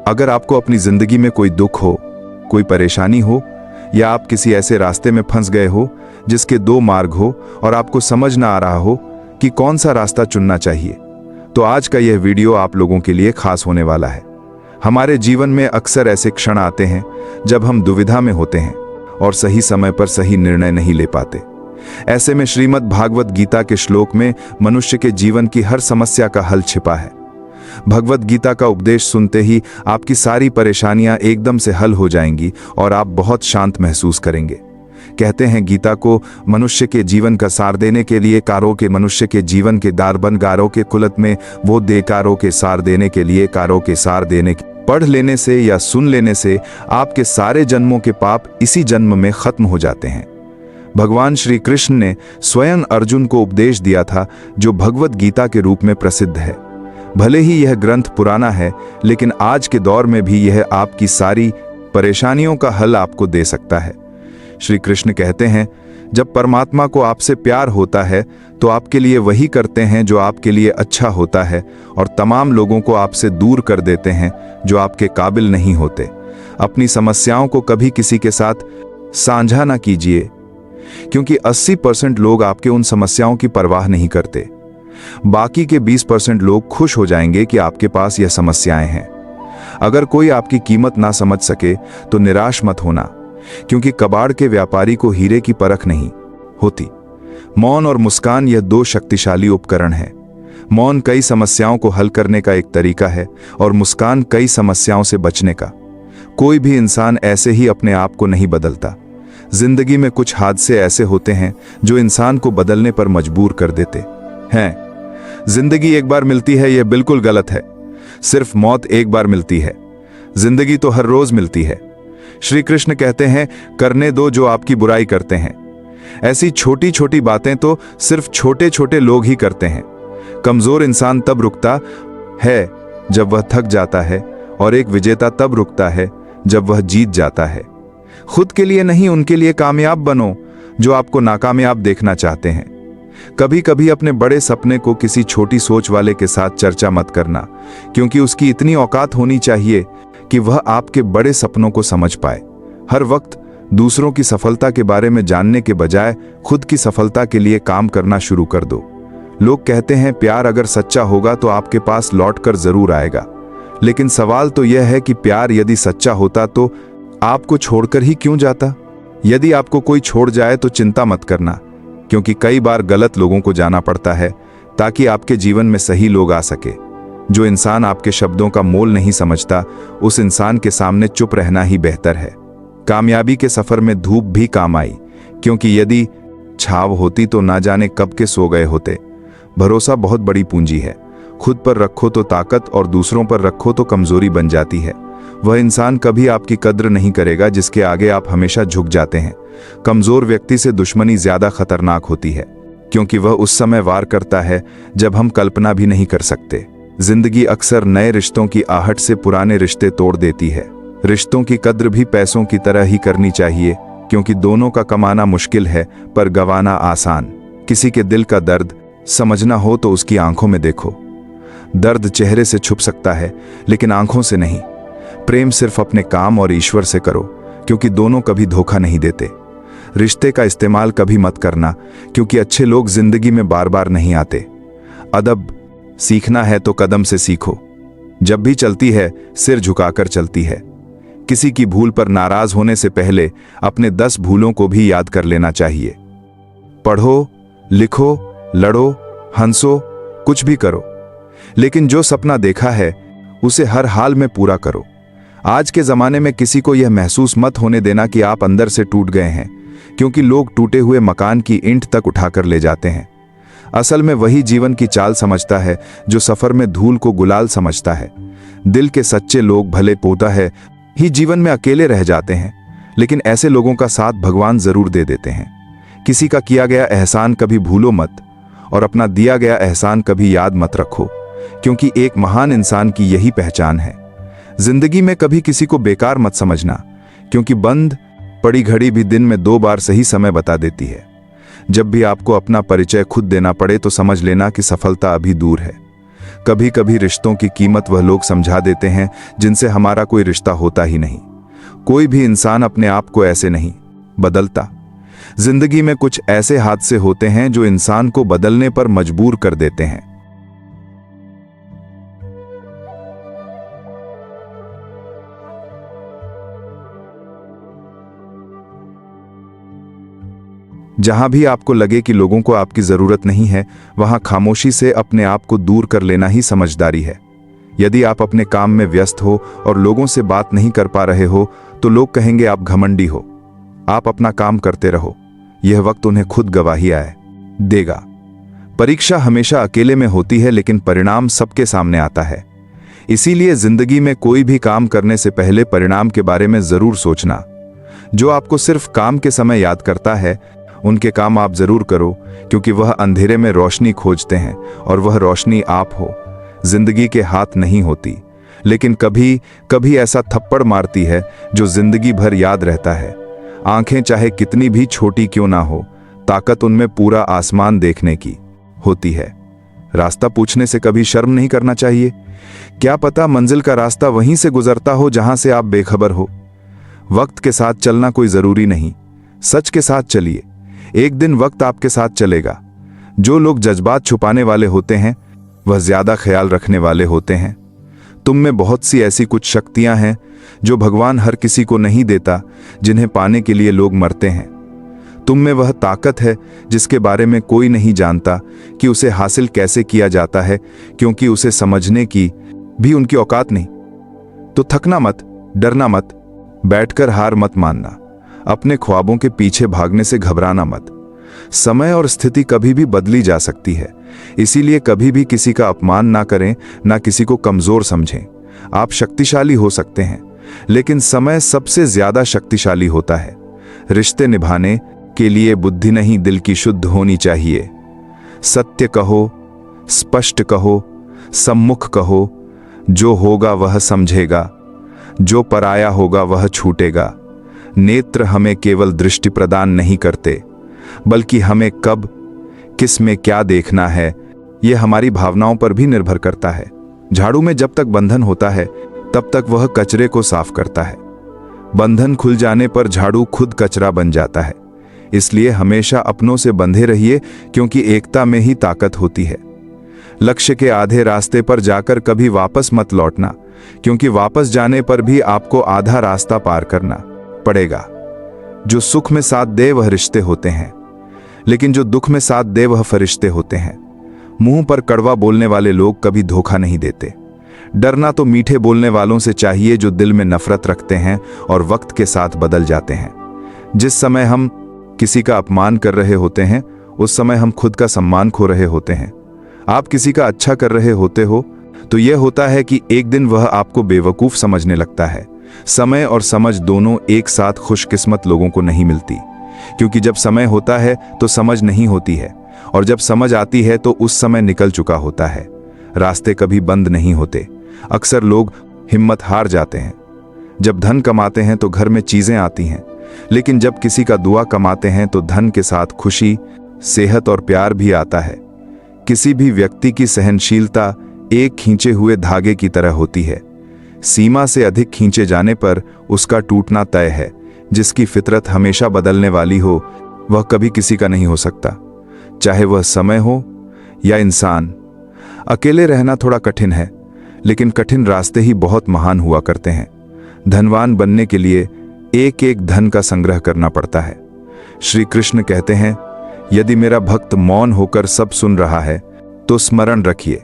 अगर आपको अपनी जिंदगी में कोई दुख हो, कोई परेशानी हो, या आप किसी ऐसे रास्ते में फंस गए हो जिसके दो मार्ग हो और आपको समझ ना आ रहा हो कि कौन सा रास्ता चुनना चाहिए, तो आज का यह वीडियो आप लोगों के लिए खास होने वाला है। हमारे जीवन में अक्सर ऐसे क्षण आते हैं जब हम दुविधा में होते हैं और सही समय पर सही निर्णय नहीं ले पाते। ऐसे में श्रीमद् भागवत गीता के श्लोक में मनुष्य के जीवन की हर समस्या का हल छिपा है। भगवत गीता का उपदेश सुनते ही आपकी सारी परेशानियां एकदम से हल हो जाएंगी और आप बहुत शांत महसूस करेंगे। कहते हैं गीता को मनुष्य के जीवन का सार देने के लिए कारों के मनुष्य के जीवन के दारबन गारों के कुलत में वो देकारों के सार देने के लिए कारों के सार देने के। पढ़ लेने से या सुन लेने से आपके सारे जन्मों के पाप इसी जन्म में खत्म हो जाते हैं। भगवान श्री कृष्ण ने स्वयं अर्जुन को उपदेश दिया था जो भगवत गीता के रूप में प्रसिद्ध है। भले ही यह ग्रंथ पुराना है, लेकिन आज के दौर में भी यह आपकी सारी परेशानियों का हल आपको दे सकता है। श्री कृष्ण कहते हैं, जब परमात्मा को आपसे प्यार होता है तो आपके लिए वही करते हैं जो आपके लिए अच्छा होता है और तमाम लोगों को आपसे दूर कर देते हैं जो आपके काबिल नहीं होते। अपनी समस्याओं को कभी किसी के साथ साझा ना कीजिए, क्योंकि 80% लोग आपके उन समस्याओं की परवाह नहीं करते। बाकी के 20% लोग खुश हो जाएंगे कि आपके पास यह समस्याएं हैं। अगर कोई आपकी कीमत ना समझ सके तो निराश मत होना, क्योंकि कबाड़ के व्यापारी को हीरे की परख नहीं होती। मौन और मुस्कान यह दो शक्तिशाली उपकरण हैं। मौन कई समस्याओं को हल करने का एक तरीका है और मुस्कान कई समस्याओं से बचने का। कोई भी इंसान ऐसे ही अपने आप को नहीं बदलता। जिंदगी में कुछ हादसे ऐसे होते हैं जो इंसान को बदलने पर मजबूर कर देते हैं। जिंदगी एक बार मिलती है, यह बिल्कुल गलत है। सिर्फ मौत एक बार मिलती है, जिंदगी तो हर रोज मिलती है। श्री कृष्ण कहते हैं, करने दो जो आपकी बुराई करते हैं। ऐसी छोटी छोटी बातें तो सिर्फ छोटे छोटे लोग ही करते हैं। कमजोर इंसान तब रुकता है जब वह थक जाता है, और एक विजेता तब रुकता है जब वह जीत जाता है। खुद के लिए नहीं, उनके लिए कामयाब बनो जो आपको नाकामयाब देखना चाहते हैं। कभी कभी अपने बड़े सपने को किसी छोटी सोच वाले के साथ चर्चा मत करना, क्योंकि उसकी इतनी औकात होनी चाहिए कि वह आपके बड़े सपनों को समझ पाए। हर वक्त दूसरों की सफलता के बारे में जानने के बजाय खुद की सफलता के लिए काम करना शुरू कर दो। लोग कहते हैं प्यार अगर सच्चा होगा तो आपके पास लौट कर जरूर आएगा, लेकिन सवाल तो यह है कि प्यार यदि सच्चा होता तो आपको छोड़कर ही क्यों जाता। यदि आपको कोई छोड़ जाए तो चिंता मत करना, क्योंकि कई बार गलत लोगों को जाना पड़ता है ताकि आपके जीवन में सही लोग आ सके। जो इंसान आपके शब्दों का मोल नहीं समझता, उस इंसान के सामने चुप रहना ही बेहतर है। कामयाबी के सफर में धूप भी काम आई, क्योंकि यदि छाव होती तो ना जाने कब के सो गए होते। भरोसा बहुत बड़ी पूंजी है। खुद पर रखो तो ताकत और दूसरों पर रखो तो कमजोरी बन जाती है। वह इंसान कभी आपकी कद्र नहीं करेगा जिसके आगे आप हमेशा झुक जाते हैं। कमजोर व्यक्ति से दुश्मनी ज्यादा खतरनाक होती है, क्योंकि वह उस समय वार करता है जब हम कल्पना भी नहीं कर सकते। जिंदगी अक्सर नए रिश्तों की आहट से पुराने रिश्ते तोड़ देती है। रिश्तों की कद्र भी पैसों की तरह ही करनी चाहिए, क्योंकि दोनों का कमाना मुश्किल है पर गंवाना आसान। किसी के दिल का दर्द समझना हो तो उसकी आंखों में देखो। दर्द चेहरे से छुप सकता है, लेकिन आंखों से नहीं। प्रेम सिर्फ अपने काम और ईश्वर से करो, क्योंकि दोनों कभी धोखा नहीं देते। रिश्ते का इस्तेमाल कभी मत करना, क्योंकि अच्छे लोग जिंदगी में बार बार नहीं आते। अदब सीखना है तो कदम से सीखो। जब भी चलती है सिर झुकाकर चलती है। किसी की भूल पर नाराज होने से पहले अपने 10 भूलों को भी याद कर लेना चाहिए। पढ़ो, लिखो, लड़ो, हंसो, कुछ भी करो, लेकिन जो सपना देखा है उसे हर हाल में पूरा करो। आज के जमाने में किसी को यह महसूस मत होने देना कि आप अंदर से टूट गए हैं, क्योंकि लोग टूटे हुए मकान की ईंट तक उठाकर ले जाते हैं। असल में वही जीवन की चाल समझता है जो सफर में धूल को गुलाल समझता है। दिल के सच्चे लोग भले पोता है ही जीवन में अकेले रह जाते हैं, लेकिन ऐसे लोगों का साथ भगवान जरूर दे देते हैं। किसी का किया गया एहसान कभी भूलो मत, और अपना दिया गया एहसान कभी याद मत रखो, क्योंकि एक महान इंसान की यही पहचान है। जिंदगी में कभी किसी को बेकार मत समझना, क्योंकि बंद पड़ी घड़ी भी दिन में 2 बार सही समय बता देती है। जब भी आपको अपना परिचय खुद देना पड़े तो समझ लेना कि सफलता अभी दूर है। कभी कभी रिश्तों की कीमत वह लोग समझा देते हैं जिनसे हमारा कोई रिश्ता होता ही नहीं। कोई भी इंसान अपने आप को ऐसे नहीं बदलता। जिंदगी में कुछ ऐसे हादसे होते हैं जो इंसान को बदलने पर मजबूर कर देते हैं। जहां भी आपको लगे कि लोगों को आपकी जरूरत नहीं है, वहां खामोशी से अपने आप को दूर कर लेना ही समझदारी है। यदि आप अपने काम में व्यस्त हो और लोगों से बात नहीं कर पा रहे हो, तो लोग कहेंगे आप घमंडी हो। आप अपना काम करते रहो, यह वक्त उन्हें खुद गवाही देगा। परीक्षा हमेशा अकेले में होती है, लेकिन परिणाम सबके सामने आता है। इसीलिए जिंदगी में कोई भी काम करने से पहले परिणाम के बारे में जरूर सोचना। जो आपको सिर्फ काम के समय याद करता है, उनके काम आप जरूर करो, क्योंकि वह अंधेरे में रोशनी खोजते हैं और वह रोशनी आप हो। जिंदगी के हाथ नहीं होती, लेकिन कभी कभी ऐसा थप्पड़ मारती है जो जिंदगी भर याद रहता है। आंखें चाहे कितनी भी छोटी क्यों ना हो, ताकत उनमें पूरा आसमान देखने की होती है। रास्ता पूछने से कभी शर्म नहीं करना चाहिए। क्या पता मंजिल का रास्ता वहीं से गुजरता हो जहां से आप बेखबर हो। वक्त के साथ चलना कोई जरूरी नहीं, सच के साथ चलिए। एक दिन वक्त आपके साथ चलेगा। जो लोग जज्बात छुपाने वाले होते हैं, वह ज्यादा ख्याल रखने वाले होते हैं। तुम में बहुत सी ऐसी कुछ शक्तियां हैं जो भगवान हर किसी को नहीं देता, जिन्हें पाने के लिए लोग मरते हैं। तुम में वह ताकत है जिसके बारे में कोई नहीं जानता कि उसे हासिल कैसे किया जाता है, क्योंकि उसे समझने की भी उनकी औकात नहीं। तो थकना मत, डरना मत, बैठकर हार मत मानना, अपने ख्वाबों के पीछे भागने से घबराना मत। समय और स्थिति कभी भी बदली जा सकती है, इसीलिए कभी भी किसी का अपमान ना करें, ना किसी को कमजोर समझें। आप शक्तिशाली हो सकते हैं, लेकिन समय सबसे ज्यादा शक्तिशाली होता है। रिश्ते निभाने के लिए बुद्धि नहीं, दिल की शुद्ध होनी चाहिए। सत्य कहो, स्पष्ट कहो, सम्मुख कहो। जो होगा वह समझेगा, जो पराया होगा वह छूटेगा। नेत्र हमें केवल दृष्टि प्रदान नहीं करते, बल्कि हमें कब किस में क्या देखना है, यह हमारी भावनाओं पर भी निर्भर करता है। झाड़ू में जब तक बंधन होता है, तब तक वह कचरे को साफ करता है। बंधन खुल जाने पर झाड़ू खुद कचरा बन जाता है। इसलिए हमेशा अपनों से बंधे रहिए, क्योंकि एकता में ही ताकत होती है। लक्ष्य के आधे रास्ते पर जाकर कभी वापस मत लौटना, क्योंकि वापस जाने पर भी आपको आधा रास्ता पार करना पड़ेगा। जो सुख में साथ दे वह रिश्ते होते हैं, लेकिन जो दुख में साथ दे वह फरिश्ते होते हैं। मुंह पर कड़वा बोलने वाले लोग कभी धोखा नहीं देते। डरना तो मीठे बोलने वालों से चाहिए जो दिल में नफरत रखते हैं और वक्त के साथ बदल जाते हैं। जिस समय हम किसी का अपमान कर रहे होते हैं, उस समय हम खुद का सम्मान खो रहे होते हैं। आप किसी का अच्छा कर रहे होते हो तो यह होता है कि एक दिन वह आपको बेवकूफ समझने लगता है। समय और समझ दोनों एक साथ खुशकिस्मत लोगों को नहीं मिलती, क्योंकि जब समय होता है तो समझ नहीं होती है, और जब समझ आती है तो उस समय निकल चुका होता है। रास्ते कभी बंद नहीं होते। अक्सर लोग हिम्मत हार जाते हैं। जब धन कमाते हैं तो घर में चीजें आती हैं, लेकिन जब किसी का दुआ कमाते हैं तो धन के साथ खुशी, सेहत और प्यार भी आता है। किसी भी व्यक्ति की सहनशीलता एक खींचे हुए धागे की तरह होती है। सीमा से अधिक खींचे जाने पर उसका टूटना तय है। जिसकी फितरत हमेशा बदलने वाली हो, वह कभी किसी का नहीं हो सकता, चाहे वह समय हो या इंसान। अकेले रहना थोड़ा कठिन है, लेकिन कठिन रास्ते ही बहुत महान हुआ करते हैं। धनवान बनने के लिए एक एक धन का संग्रह करना पड़ता है। श्री कृष्ण कहते हैं, यदि मेरा भक्त मौन होकर सब सुन रहा है तो स्मरण रखिए,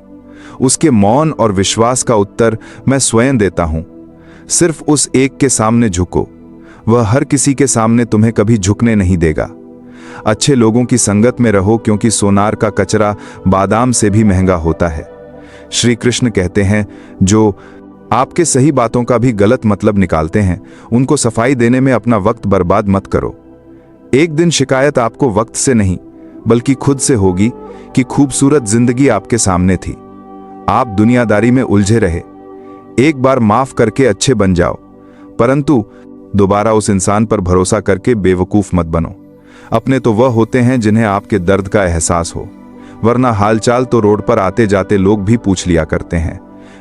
उसके मौन और विश्वास का उत्तर मैं स्वयं देता हूं। सिर्फ उस एक के सामने झुको, वह हर किसी के सामने तुम्हें कभी झुकने नहीं देगा। अच्छे लोगों की संगत में रहो, क्योंकि सोनार का कचरा बादाम से भी महंगा होता है। श्री कृष्ण कहते हैं, जो आपके सही बातों का भी गलत मतलब निकालते हैं, उनको सफाई देने में अपना वक्त बर्बाद मत करो। एक दिन शिकायत आपको वक्त से नहीं, बल्कि खुद से होगी कि खूबसूरत जिंदगी आपके सामने थी। आप दुनियादारी में उलझे रहे। एक बार माफ करके अच्छे बन जाओ, परंतु दोबारा उस इंसान पर भरोसा करके बेवकूफ मत बनो। अपने तो वह होते हैं जिन्हें आपके दर्द का एहसास हो। वरना हालचाल तो रोड पर आते जाते लोग भी पूछ लिया करते हैं।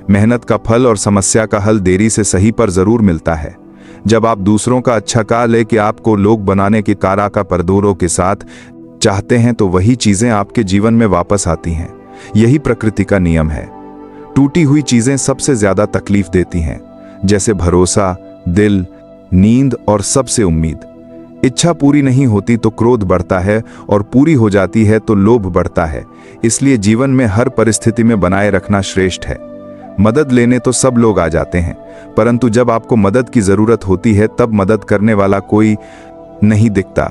मेहनत का फल और समस्या का हल देरी से सही पर जरूर मिलता है। जब आप दूसरों का अच्छा का लेके आपको लोग बनाने की कारा का परदूरों के साथ चाहते हैं तो वही चीजें आपके जीवन में वापस आती हैं। यही प्रकृति का नियम है। टूटी हुई चीजें सबसे ज्यादा तकलीफ देती हैं, जैसे भरोसा, दिल, नींद और सबसे उम्मीद। इच्छा पूरी नहीं होती तो क्रोध बढ़ता है और पूरी हो जाती है तो लोभ बढ़ता है। इसलिए जीवन में हर परिस्थिति में बनाए रखना श्रेष्ठ है। मदद लेने तो सब लोग आ जाते हैं, परंतु जब आपको मदद की जरूरत होती है तब मदद करने वाला कोई नहीं दिखता।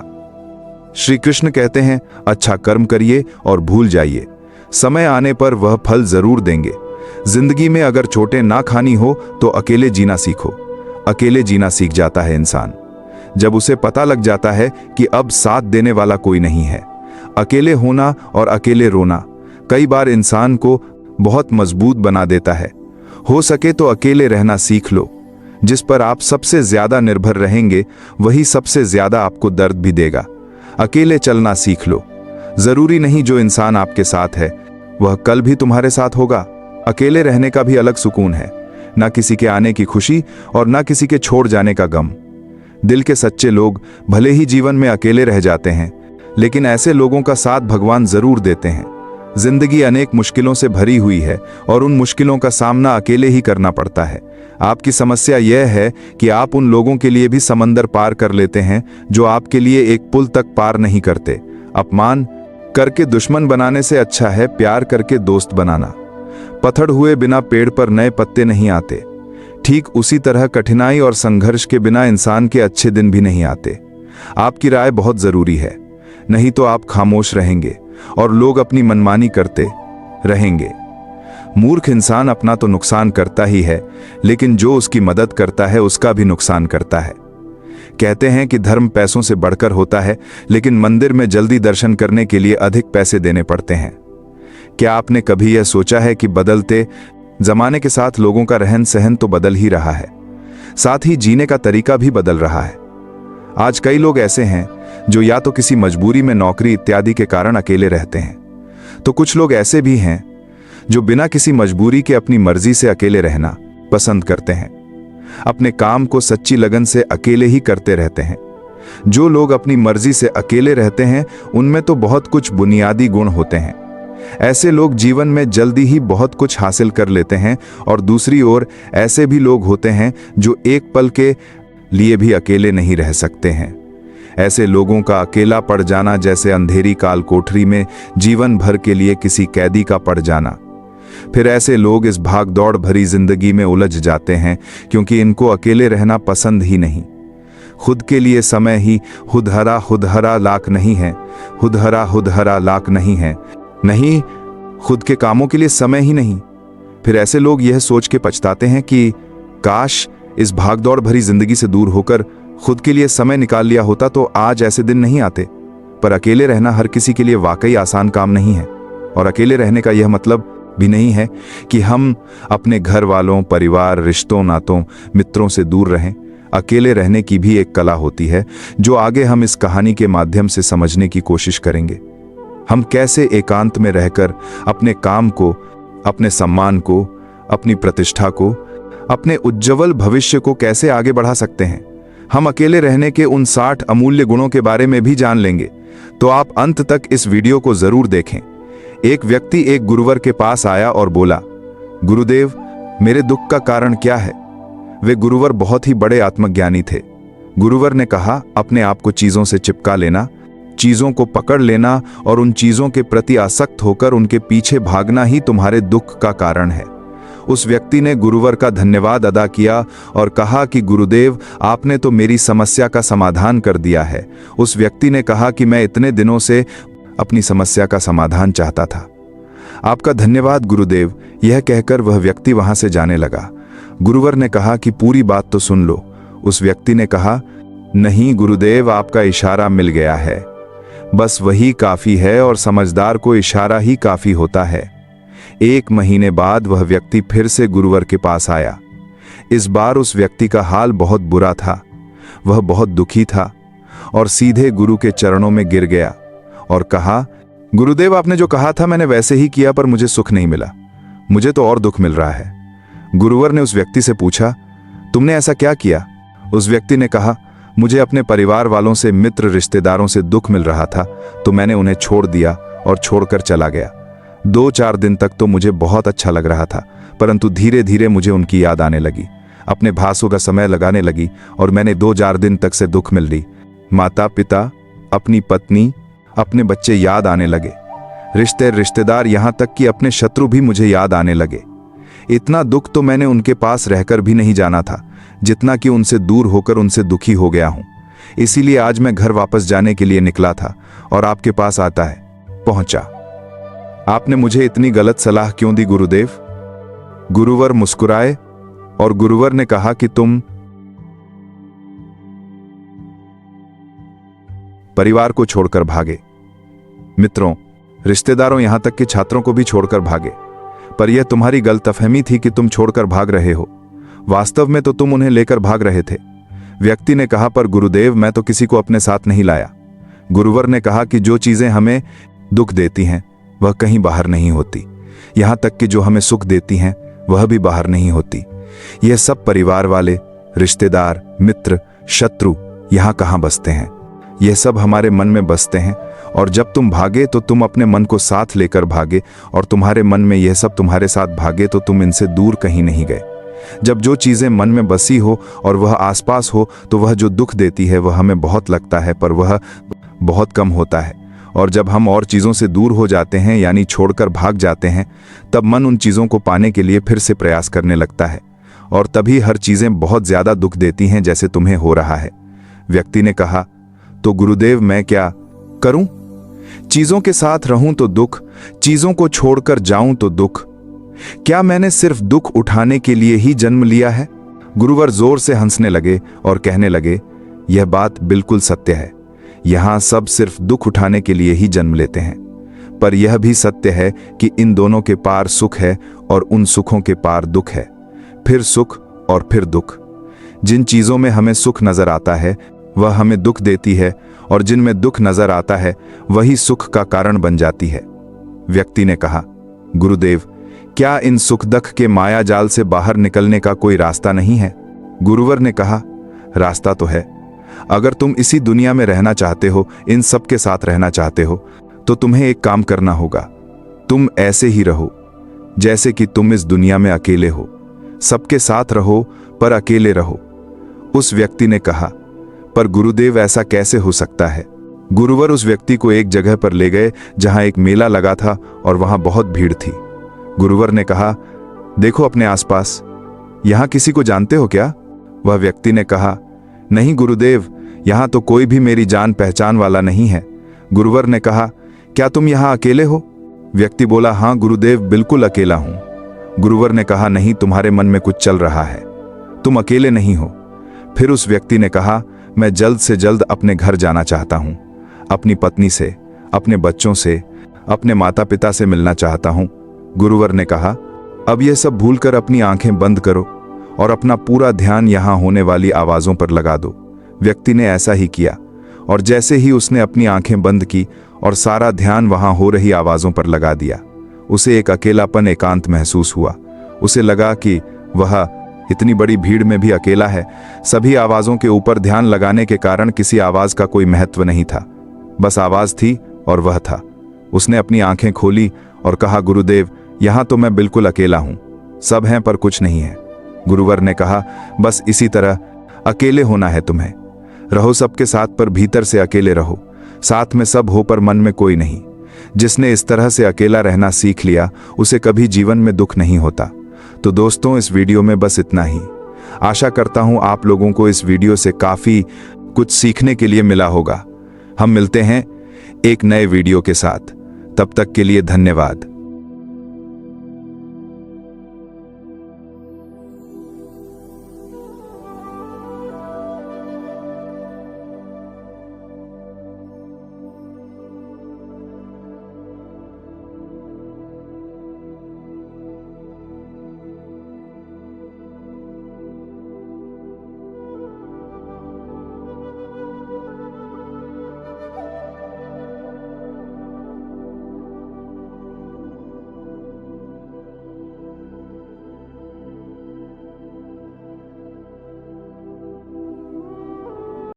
श्री कृष्ण कहते हैं, अच्छा कर्म करिए और भूल जाइए, समय आने पर वह फल जरूर देंगे। जिंदगी में अगर चोटें ना खानी हो तो अकेले जीना सीखो। अकेले जीना सीख जाता है इंसान जब उसे पता लग जाता है कि अब साथ देने वाला कोई नहीं है। अकेले होना और अकेले रोना कई बार इंसान को बहुत मजबूत बना देता है। हो सके तो अकेले रहना सीख लो। जिस पर आप सबसे ज्यादा निर्भर रहेंगे वही सबसे ज्यादा आपको दर्द भी देगा। अकेले चलना सीख लो। जरूरी नहीं जो इंसान आपके साथ है वह कल भी तुम्हारे साथ होगा। अकेले रहने का भी अलग सुकून है, ना किसी के आने की खुशी और ना किसी के छोड़ जाने का गम। दिल के सच्चे लोग भले ही जीवन में अकेले रह जाते हैं, लेकिन ऐसे लोगों का साथ भगवान जरूर देते हैं। जिंदगी अनेक मुश्किलों से भरी हुई है और उन मुश्किलों का सामना अकेले ही करना पड़ता है। आपकी समस्या यह है कि आप उन लोगों के लिए भी समंदर पार कर लेते हैं जो आपके लिए एक पुल तक पार नहीं करते। अपमान करके दुश्मन बनाने से अच्छा है प्यार करके दोस्त बनाना। पत्थर हुए बिना पेड़ पर नए पत्ते नहीं आते। ठीक उसी तरह कठिनाई और संघर्ष के बिना इंसान के अच्छे दिन भी नहीं आते। आपकी राय बहुत जरूरी है, नहीं तो आप खामोश रहेंगे और लोग अपनी मनमानी करते रहेंगे। मूर्ख इंसान अपना तो नुकसान करता ही है, लेकिन जो उसकी मदद करता है उसका भी नुकसान करता है। कहते हैं कि धर्म पैसों से बढ़कर होता है, लेकिन मंदिर में जल्दी दर्शन करने के लिए अधिक पैसे देने पड़ते हैं। क्या आपने कभी यह सोचा है कि बदलते जमाने के साथ लोगों का रहन सहन तो बदल ही रहा है, साथ ही जीने का तरीका भी बदल रहा है। आज कई लोग ऐसे हैं जो या तो किसी मजबूरी में नौकरी इत्यादि के कारण अकेले रहते हैं, तो कुछ लोग ऐसे भी हैं जो बिना किसी मजबूरी के अपनी मर्जी से अकेले रहना पसंद करते हैं। अपने काम को सच्ची लगन से अकेले ही करते रहते हैं। जो लोग अपनी मर्जी से अकेले रहते हैं उनमें तो बहुत कुछ बुनियादी गुण होते हैं। ऐसे लोग जीवन में जल्दी ही बहुत कुछ हासिल कर लेते हैं, और दूसरी ओर ऐसे भी लोग होते हैं जो एक पल के लिए भी अकेले नहीं रह सकते हैं। ऐसे लोगों का अकेला पड़ जाना जैसे अंधेरी काल कोठरी में जीवन भर के लिए किसी कैदी का पड़ जाना। फिर ऐसे लोग इस भागदौड़ भरी जिंदगी में उलझ जाते हैं क्योंकि इनको अकेले रहना पसंद ही नहीं। खुद के लिए समय ही हुदहरा लाख नहीं है, हुदहरा लाख नहीं है, नहीं खुद के कामों के लिए समय ही नहीं। फिर ऐसे लोग यह सोच के पछताते हैं कि काश इस भागदौड़ भरी जिंदगी से दूर होकर खुद के लिए समय निकाल लिया होता तो आज ऐसे दिन नहीं आते। पर अकेले रहना हर किसी के लिए वाकई आसान काम नहीं है, और अकेले रहने का यह मतलब भी नहीं है कि हम अपने घर वालों, परिवार, रिश्तों, नातों, मित्रों से दूर रहें। अकेले रहने की भी एक कला होती है जो आगे हम इस कहानी के माध्यम से समझने की कोशिश करेंगे। हम कैसे एकांत में रहकर अपने काम को, अपने सम्मान को, अपनी प्रतिष्ठा को, अपने उज्जवल भविष्य को कैसे आगे बढ़ा सकते हैं। हम अकेले रहने के उन 60 अमूल्य गुणों के बारे में भी जान लेंगे, तो आप अंत तक इस वीडियो को जरूर देखें। एक व्यक्ति एक गुरुवर के पास आया और बोला, गुरुदेव, मेरे दुख का कारण क्या है? वे गुरुवर बहुत ही बड़े आत्मज्ञानी थे। गुरुवर ने कहा, अपने आप को चीजों से चिपका लेना, चीजों को पकड़ लेना और उन चीजों के प्रति आसक्त होकर उनके पीछे भागना ही तुम्हारे दुख का कारण है। उस व्यक्ति ने गुरुवर का धन्यवाद अदा किया और कहा कि गुरुदेव, आपने तो मेरी समस्या का समाधान कर दिया है। उस व्यक्ति ने कहा कि मैं इतने दिनों से अपनी समस्या का समाधान चाहता था। आपका धन्यवाद गुरुदेव। यह कहकर वह व्यक्ति वहां से जाने लगा। गुरुवर ने कहा कि पूरी बात तो सुन लो। उस व्यक्ति ने कहा, नहीं गुरुदेव, आपका इशारा मिल गया है, बस वही काफी है और समझदार को इशारा ही काफी होता है। 1 महीने बाद वह व्यक्ति फिर से गुरुवर के पास आया। इस बार उस व्यक्ति का हाल बहुत बुरा था। वह बहुत दुखी था और सीधे गुरु के चरणों में गिर गया और कहा गुरुदेव, आपने जो कहा था मैंने वैसे ही किया, पर मुझे सुख नहीं मिला। मुझे तो और दुख मिल रहा है। गुरुवर ने उस व्यक्ति से पूछा, तुमने ऐसा क्या किया? उस व्यक्ति ने कहा, मुझे अपने परिवार वालों से, मित्र रिश्तेदारों से दुख मिल रहा था, तो मैंने उन्हें छोड़ दिया और छोड़कर चला गया। 2-4 दिन तक तो मुझे बहुत अच्छा लग रहा था, परंतु धीरे धीरे मुझे उनकी याद आने लगी, अपने भासों का समय लगाने लगी और मैंने 2-4 दिन तक से दुख मिल रही। माता पिता, अपनी पत्नी, अपने बच्चे याद आने लगे, रिश्तेदार, यहाँ तक कि अपने शत्रु भी मुझे याद आने लगे। इतना दुख तो मैंने उनके पास रहकर भी नहीं जाना था, जितना कि उनसे दूर होकर उनसे दुखी हो गया हूं। इसीलिए आज मैं घर वापस जाने के लिए निकला था और आपके पास पहुंचा। आपने मुझे इतनी गलत सलाह क्यों दी गुरुदेव? गुरुवर मुस्कुराए और गुरुवर ने कहा कि तुम परिवार को छोड़कर भागे, मित्रों, रिश्तेदारों, यहां तक कि छात्रों को भी छोड़कर भागे, पर यह तुम्हारी गलतफहमी थी कि तुम छोड़कर भाग रहे हो। वास्तव में तो तुम उन्हें लेकर भाग रहे थे। व्यक्ति ने कहा, पर गुरुदेव, मैं तो किसी को अपने साथ नहीं लाया। गुरुवर ने कहा कि जो चीजें हमें दुख देती हैं वह कहीं बाहर नहीं होती, यहां तक कि जो हमें सुख देती हैं वह भी बाहर नहीं होती। यह सब परिवार वाले, रिश्तेदार, मित्र, शत्रु यहां कहां बसते हैं? यह सब हमारे मन में बसते हैं, और जब तुम भागे तो तुम अपने मन को साथ लेकर भागे, और तुम्हारे मन में यह सब तुम्हारे साथ भागे तो तुम इनसे दूर कहीं नहीं गए। जब जो चीजें मन में बसी हो और वह आसपास हो तो वह जो दुख देती है वह हमें बहुत लगता है, पर वह बहुत कम होता है। और जब हम और चीजों से दूर हो जाते हैं, यानी छोड़कर भाग जाते हैं, तब मन उन चीजों को पाने के लिए फिर से प्रयास करने लगता है, और तभी हर चीजें बहुत ज्यादा दुख देती हैं, जैसे तुम्हें हो रहा है। व्यक्ति ने कहा, तो गुरुदेव, मैं क्या करूं? चीजों के साथ रहूं तो दुख, चीजों को छोड़कर जाऊं तो दुख। क्या मैंने सिर्फ दुख उठाने के लिए ही जन्म लिया है? गुरुवर जोर से हंसने लगे और कहने लगे, यह बात बिल्कुल सत्य है। यहां सब सिर्फ दुख उठाने के लिए ही जन्म लेते हैं, पर यह भी सत्य है कि इन दोनों के पार सुख है और उन सुखों के पार दुख है, फिर सुख और फिर दुख। जिन चीजों में हमें सुख नजर आता है वह हमें दुख देती है, और जिनमें दुख नजर आता है वही सुख का कारण बन जाती है। व्यक्ति ने कहा, गुरुदेव, क्या इन सुख दुख के माया जाल से बाहर निकलने का कोई रास्ता नहीं है? गुरुवर ने कहा, रास्ता तो है। अगर तुम इसी दुनिया में रहना चाहते हो, इन सब के साथ रहना चाहते हो, तो तुम्हें एक काम करना होगा। तुम ऐसे ही रहो जैसे कि तुम इस दुनिया में अकेले हो। सबके साथ रहो पर अकेले रहो। उस व्यक्ति ने कहा, पर गुरुदेव, ऐसा कैसे हो सकता है? गुरुवर उस व्यक्ति को एक जगह पर ले गए जहां एक मेला लगा था और वहां बहुत भीड़ थी। गुरुवर ने कहा, देखो अपने आसपास, यहां किसी को जानते हो क्या? वह व्यक्ति ने कहा, नहीं गुरुदेव, यहां तो कोई भी मेरी जान पहचान वाला नहीं है। गुरुवर ने कहा, क्या तुम यहां अकेले हो? व्यक्ति बोला, हाँ गुरुदेव, बिल्कुल अकेला हूं। गुरुवर ने कहा, नहीं, तुम्हारे मन में कुछ चल रहा है, तुम अकेले नहीं हो। फिर उस व्यक्ति ने कहा, मैं जल्द से जल्द अपने घर जाना चाहता हूं, अपनी पत्नी से, अपने बच्चों से, अपने माता पिता से मिलना चाहता हूं। गुरुवर ने कहा, अब यह सब भूलकर अपनी आंखें बंद करो और अपना पूरा ध्यान यहां होने वाली आवाजों पर लगा दो। व्यक्ति ने ऐसा ही किया, और जैसे ही उसने अपनी आंखें बंद की और सारा ध्यान वहां हो रही आवाजों पर लगा दिया, उसे एक अकेलापन, एकांत महसूस हुआ। उसे लगा कि वह इतनी बड़ी भीड़ में भी अकेला है। सभी आवाजों के ऊपर ध्यान लगाने के कारण किसी आवाज का कोई महत्व नहीं था, बस आवाज थी और वह था। उसने अपनी आंखें खोली और कहा, गुरुदेव, यहां तो मैं बिल्कुल अकेला हूं, सब हैं पर कुछ नहीं है। गुरुवर ने कहा, बस इसी तरह अकेले होना है तुम्हें। रहो सबके साथ पर भीतर से अकेले रहो, साथ में सब हो पर मन में कोई नहीं। जिसने इस तरह से अकेला रहना सीख लिया उसे कभी जीवन में दुख नहीं होता। तो दोस्तों, इस वीडियो में बस इतना ही। आशा करता हूं आप लोगों को इस वीडियो से काफी कुछ सीखने के लिए मिला होगा। हम मिलते हैं एक नए वीडियो के साथ, तब तक के लिए धन्यवाद।